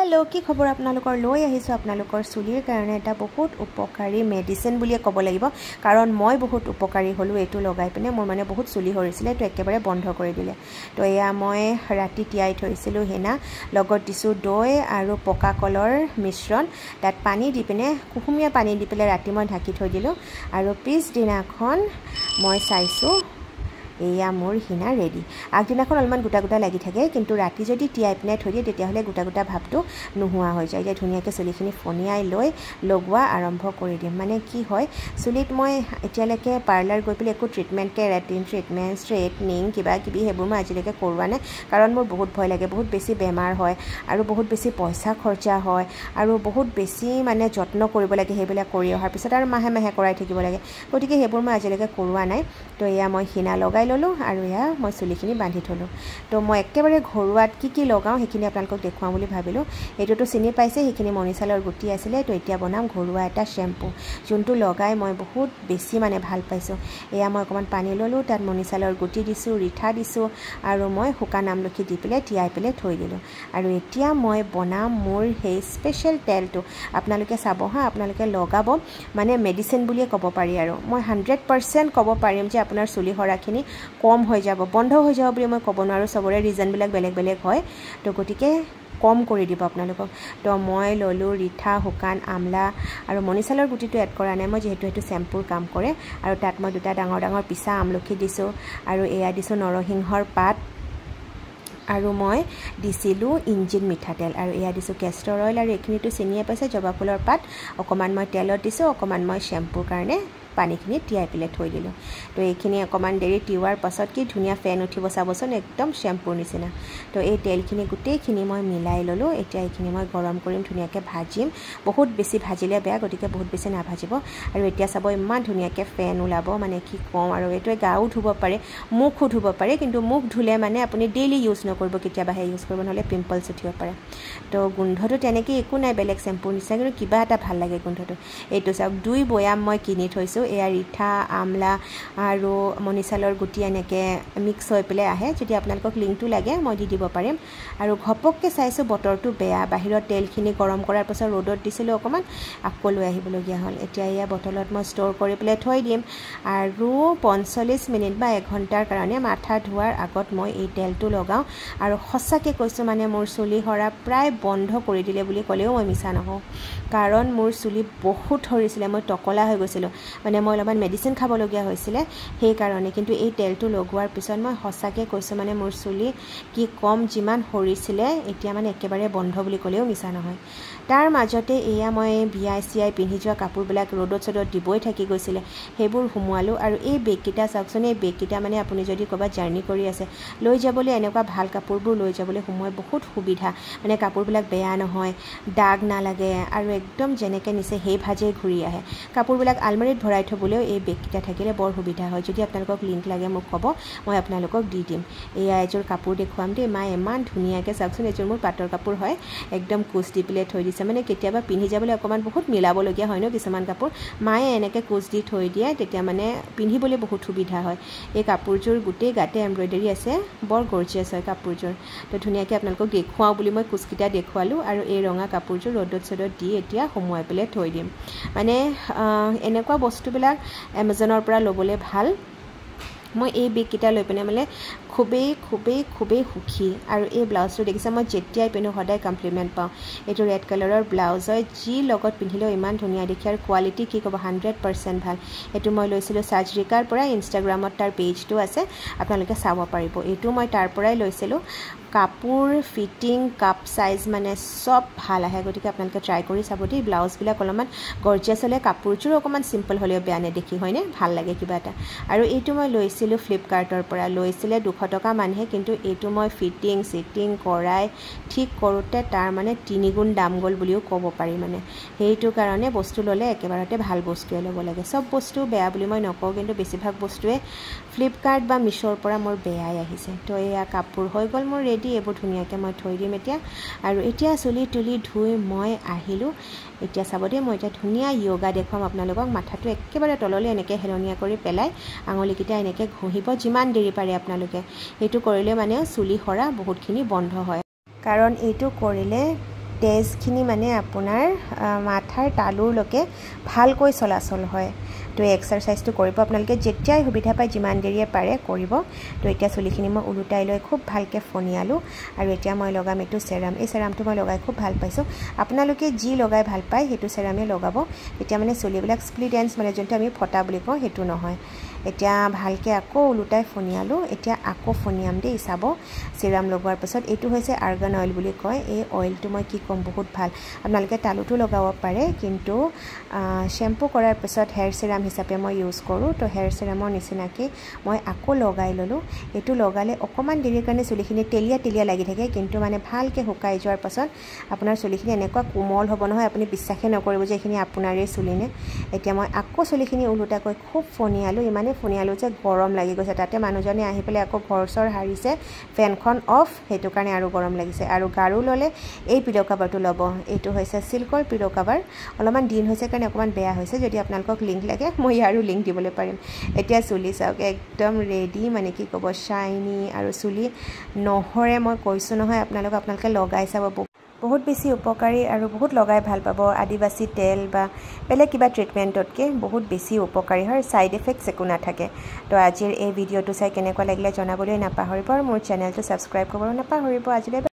hello कि खबर आपनालोकर লৈ আহিছো आपनालोकर চুলিৰ কাৰণে এটা বহুত উপকাৰী মেডিসিন বুলিয়ে ক'ব লাগিব কাৰণ মই বহুত উপকাৰী হলো এটো লগাই পিনে মোৰ মানে বহুত চুলি হৰিছিলে তো একেবাৰে বন্ধ কৰি দিলে তো এয়া মই ৰাতি তিয়াই থৈছিলো হেনা লগত দিছো দৈ আৰু পকা কলৰ মিশ্ৰণ তাত পানী দি পিনে কুহুমীয়া পানী দি পিলে ৰাতি মই ঢাকি থৈ দিলো আৰু পিছ দিনাখন মই চাইছো এয়া মোৰ হিনা ৰেডি আগদিনাখন অলমান গুটা গুটা লাগি থাকে কিন্তু ৰাতি যদি তিয়াই পিনে থৈ দিয়ে তেতিয়া হলে গুটা গুটা ভাবটো নোহোৱা হৈ যায় যে ধুনিয়াকে চুলিখিনি ফনিয়াই লৈ লগোৱা আৰম্ভ কৰি দিম মানে কি হয় চুলিত মই এতিয়ালৈকে পাৰ্লাৰ গৈ পিলে একো ট্ৰিটমেন্ট কেৰাটিন ট্ৰিটমেন্ট স্ট্ৰেটনিং কিবা কিবি হেবোৰ মই আজিলৈকে কৰোৱা নাই কাৰণ মোৰ বহুত ভয় লাগে বহুত বেছি বেমাৰ হয় আৰু বহুত বেছি পইচা খৰচা হয় আৰু বহুত বেছি মানে যত্ন কৰিব লাগে হেবিলা কৰি অহাৰ পিছত আৰু মাহে মাহে কৰাই থাকিব লাগে গতিকে হেবোৰ মই আজিলৈকে কৰোৱা নাই তো এয়া মই হিনা লগাই ললো আৰু এয়া মই চুলিখিনি বান্ধি থলো তো মই একেবাৰে ঘৰুৱাত কি লগাও হেখিনি আপোনালোকক দেখুৱাম বুলি ভাবিলো এটোটো চিনি পাইছে হেখিনি মনিছালৰ গুটি আছিল তো এতিয়া বনাম ঘৰুৱা এটা শ্যাম্পু যোনটো লগাই মই বহুত বেছি মানে ভাল পাইছো এয়া মই অকমান পানী ললো তাত মনিছালৰ গুটি দিছো ৰিঠা দিছো আৰু মই শুকান আমলখি দি পিলে তিয়াই পিলে থৈ দিলো আৰু এতিয়া মই বনাম মোৰ হে স্পেশাল তেলটো আপোনালোকে চাব হা আপোনালোকে লগাব মানে মেডিসিন বুলিয়ে ক'ব পাৰি আৰু মই 100% ক'ব পাৰিম যে আপোনাৰ চুলি হৰাখিনি কম হৈ যাব বন্ধ হৈ যাব বুলি মই ক'ব নোৱাৰো সবৰে ৰিজন বিলাক বেলেগ বেলেগ হয় তো গটিকে কম কৰি দিব আপোনালোকক তো মই ললো ৰিঠা শুকান আমলা আৰু মনিছালৰ গুটিটো এড কৰা নাই মই যেহেতু এটো শ্যাম্পুৰ কাম কৰে আৰু তাত মই দুটা ডাঙৰ ডাঙৰ পিসা আমলখি দিছো আৰু এয়া দিছো নৰসিংহৰ পাত আৰু মই দিছিলো ইঞ্জিন মিঠাতেল আৰু এয়া দিছো কেষ্টৰ অইল আৰু এখিনিটো চিনিয়ে পাইছে জবা ফুলৰ পাত অকমান মই তেলত দিছো অকমান মই শ্যাম্পুৰ কাৰণে পানীখিনি তিয়াই পিলে থৈ দিলো তো এইখিনি অকমান দেৰি টিৱাৰ পাছত কি ধুনিয়া ফেন উঠিব চাবচোন একদম শ্যাম্পুৰ নিচিনা তো এই তেলখিনি গুটেইখিনি মই মিলাই ললো এতিয়া এইখিনি মই গৰম কৰিম ধুনিয়াকে ভাজিম বহুত বেছি ভাজিলে বেয়া গটিকে বহুত বেছি না ভাজিব আৰু এতিয়া চাব ইমান ধুনিয়াকে ফেন উলাব মানে কি কম আৰু এটোৱে গাও ধুব পাৰে মুখও ধুব পাৰে কিন্তু মুখ ধুলে মানে আপুনি ডেইলি ইউজ নকৰিব কেতিয়াবা হে ইউজ কৰিব নহলে পিম্পলস উঠিব পাৰে তো গোন্ধটো তেনেকৈ একো নাই বেলেগ শ্যাম্পুৰ নিচিনা কিন্তু কিবা এটা ভাল লাগে গোন্ধটো এইটো চাওক দুই বয়াম মই কিনি থৈছো এয়া ৰিঠা আমলা আৰু মনিছালৰ গুটি এনেকে মিক্স হৈ পিলে আহে যদি আপোনালোকক লিংকটো লাগে মই দি দিব পাৰিম আৰু ঘপককে চাইছো বটৰটো বেয়া বাহিৰত তেলখিনি গৰম কৰাৰ পাছত ৰ'দত দিছিলো অকমান আকৌ লৈ আহিবলগীয়া হ'ল এতিয়া এয়া বটলত মই ষ্ট'ৰ কৰি পিলে থৈ দিম আৰু 45 মিনিট বা 1 ঘণ্টাৰ কাৰণে মাথা ধোৱাৰ আগত মই এই তেলটো লগাও আৰু সঁচাকে কৈছো মানে মোৰ চুলি হৰা প্ৰায় বন্ধ কৰি দিলে বুলি ক'লেও মই মিছা নহওঁ কাৰণ মোৰ চুলি বহুত হৰিছিলে মই টকলা হৈ গৈছিল মানে মই অলপমান মেডিসিন খাব লগিয়া হৈছিল সেই কাৰণে কিন্তু এই তেলটো লগোৱাৰ পিছত মই সঁচাকে কৈছো মানে মোৰ চুলি কি কম যিমান হৰিছিলে এতিয়া মানে একেবাৰে বন্ধ বুলি ক'লেও মিছা নহয় তাৰ মাজতে এয়া মই বিআইচিআই পিন্ধি যোৱা কাপোৰবিলাক ৰ'দত চদত দিবই থাকি গৈছিল হেবোৰ হুমুৱালো আৰু এই বেগকিটা চাওকচোন এই বেগকিটা মানে আপুনি যদি কবা জাৰ্নি কৰি আছে লৈ যাবলৈ এনেকুৱা ভাল কাপোৰবোৰ লৈ যাবলৈ হুমুৱাই বহুত সুবিধা মানে কাপোৰবিলাক বেয়া নহয় দাগ না লাগে আৰু একদম যেনেকে নিছে হে ভাজে ঘূৰি আহে কাপোৰবিলাক আলমাৰীত ভৰাই থবলৈও এই বেগকিটা থাকিলে বৰ সুবিধা হয় যদি আপোনালোকক লিংক লাগে মোক ক'ব মই আপোনালোকক দি দিম এয়া এজোৰ কাপোৰ দেখুৱাম দেই মাই ইমান ধুনিয়াকে চাওকচোন এজোৰ মোৰ পাটৰ কাপোৰ হয় একদম কুচ দি পিলে থৈ দিছে মানে কেতিয়াবা পিন্ধি যাবলৈ অকমান বহুত মিলাব লগিয়া হয় ন কিছুমান কাপোৰ মায়ে এনেকে কুচ দি থৈ দিয়ে তেতিয়া মানে পিন্ধিবলৈ বহুত সুবিধা হয় এই কাপোৰজোৰ গুটেই গাতে এমব্ৰয়ডাৰী আছে বৰ গৰ্জিয়াছ হয় কাপোৰজোৰ তো ধুনিয়াকে আপোনালোকক দেখুৱাও বুলি মই কুচকিটা দেখুৱালো আৰু এই ৰঙা কাপোৰজোৰ ৰ'দত চদত দি এতিয়া হুমুৱাই পিলে থৈ দিম মানে এনেকুৱা বস্তুবিলাক Amazonৰ পৰা লবলৈ ভাল মই এই বেগকিটা লৈ পিনে মানে খুবেই সুখী আৰু এই ব্লাউজটো দেখিছে মই যেতিয়াই পিনো সদায় কমপ্লিমেন্ট পাওঁ এটো ৰেড কালাৰৰ ব্লাউজ হয় যি লগত পিন্ধিলেও ইমান ধুনিয়া দেখি আৰু কোৱালিটি কি ক'ব 100% ভাল এটো মই লৈছিলো সাজৰিকাৰ পৰা ইনষ্টাগ্ৰামত তাৰ পেজটো আছে আপোনালোকে চাব পাৰিব এটো মই তাৰ পৰাই লৈছিলো কাপোৰ ফিটিং কাপ সাইজ মানে সব ভাল আহে গতিকে আপোনালোকে ট্ৰাই কৰি চাব দেই ব্লাউজবিলাক অলপমান গৰ্জিয়াছ হলে কাপোৰজোৰ অকমান সিম্পল হলেও বেয়া নেদেখি হয়নে ভাল লাগে কিবা এটা আৰু এইটো মই লৈছিলো ফ্লিপকাৰ্টৰ পৰা লৈছিলে 200 টকা মানহে কিন্তু এইটো মই ফিটিং সিটিং কৰাই ঠিক কৰোতে তাৰ মানে 3 গুণ দাম গল বুলিও ক'ব পাৰি মানে হেইটো কাৰণে বস্তু ললে একেবাৰতে ভাল বস্তুৱে ল'ব লাগে সব বস্তু বেয়া বুলি মই নকওঁ কিন্তু বেছিভাগ বস্তুৱে ফ্লিপকাৰ্ট বা মিশোৰ পৰা মোৰ বেয়াই আহিছে তো এয়া কাপোৰ হৈ গল মোৰ ৰেডি এবোৰ ধুনিয়াকে মই থৈ দিম এতিয়া আৰু এতিয়া চুলি তুলি ধুই মই আহিলো এতিয়া চাব দে মই এটা ধুনিয়া যোগা দেখুৱাম আপোনালোকক মাথাটো একেবাৰে তললৈ এনেকে হেলনিয়া কৰি পেলাই আঙুলিকিটা এনেকে ঘহিব যিমান দেৰি পাৰে আপোনালোকে এইটো কৰিলে মানে চুলি হৰা বহুতখিনি বন্ধ হয় কাৰণ এইটো কৰিলে তেজখিনি মানে আপোনাৰ মাথাৰ তালুৰলৈকে ভালকৈ চলাচল হয় তো এই এক্সাৰচাইজটো কৰিব আপোনালোকে যেতিয়াই সুবিধা পায় যিমান দেৰিয়ে পাৰে কৰিব তো এতিয়া চুলিখিনি মই উলুটাই লৈ খুব ভালকৈ ফনিয়ালোঁ আৰু এতিয়া মই লগাম এইটো চেৰাম এই চেৰামটো মই লগাই খুব ভাল পাইছোঁ আপোনালোকে যি লগাই ভাল পায় সেইটো চেৰামে লগাব এতিয়া মানে চুলিবিলাক স্প্লিট এণ্ডছ মানে যোনটো আমি ফটা বুলি কওঁ সেইটো নহয় এতিয়া ভালকৈ আকৌ উলুটাই ফনিয়ালোঁ এতিয়া আকৌ ফনিয়াম দেই চাব চেৰাম লগোৱাৰ পাছত এইটো হৈছে আৰ্গান অইল বুলি কয় এই অইলটো মই কি ক'ম বহুত ভাল আপোনালোকে তালুটো লগাব পাৰে কিন্তু শ্বেম্পু কৰাৰ পিছত হেয়াৰ চেৰাম হিচাপে মই ইউজ কৰোঁ তো হেয়াৰ চেৰামৰ নিচিনাকৈ মই আকৌ লগাই ল'লোঁ এইটো লগালে অকণমান দেৰিৰ কাৰণে চুলিখিনি তেলীয়া তেলীয়া লাগি থাকে কিন্তু মানে ভালকৈ শুকাই যোৱাৰ পাছত আপোনাৰ চুলিখিনি এনেকুৱা কোমল হ'ব নহয় আপুনি বিশ্বাসে নকৰিব যে এইখিনি আপোনাৰেই চুলি নে এতিয়া মই আকৌ চুলিখিনি ওলোটাকৈ খুব ফনিয়ালোঁ ইমানেই ফনিয়ালোঁ যে গৰম লাগি গৈছে তাতে মানুহজনে আহি পেলাই আকৌ ঘৰ চৰ সাৰিছে ফেনখন অফ সেইটো কাৰণে আৰু গৰম লাগিছে আৰু গাৰু ল'লে এই পিলো কাভাৰটো ল'ব এইটো হৈছে চিল্কৰ পিলো কাভাৰ অলপমান দিন হৈছে কাৰণে অকণমান বেয়া হৈছে যদি আপোনালোকক লিংক লাগে মই ইয়াৰো লিংক দিবলৈ পাৰিম এতিয়া চুলি চাওক একদম ৰেডি মানে কি ক'ব শ্বাইনি আৰু চুলি নহৰে মই কৈছোঁ নহয় আপোনালোকে লগাই চাব বহুত বেছি উপকাৰী আৰু বহুত লগাই ভাল পাব আদিবাসী তেল বা বেলেগ কিবা ট্ৰিটমেণ্টতকৈ বহুত বেছি উপকাৰী হয় ছাইড এফেক্টছ একো নাথাকে তো আজিৰ এই ভিডিঅ'টো চাই কেনেকুৱা লাগিলে জনাবলৈ নাপাহৰিব আৰু মোৰ চেনেলটো ছাবস্ক্ৰাইব কৰিবলৈ নাপাহৰিব আজিলৈ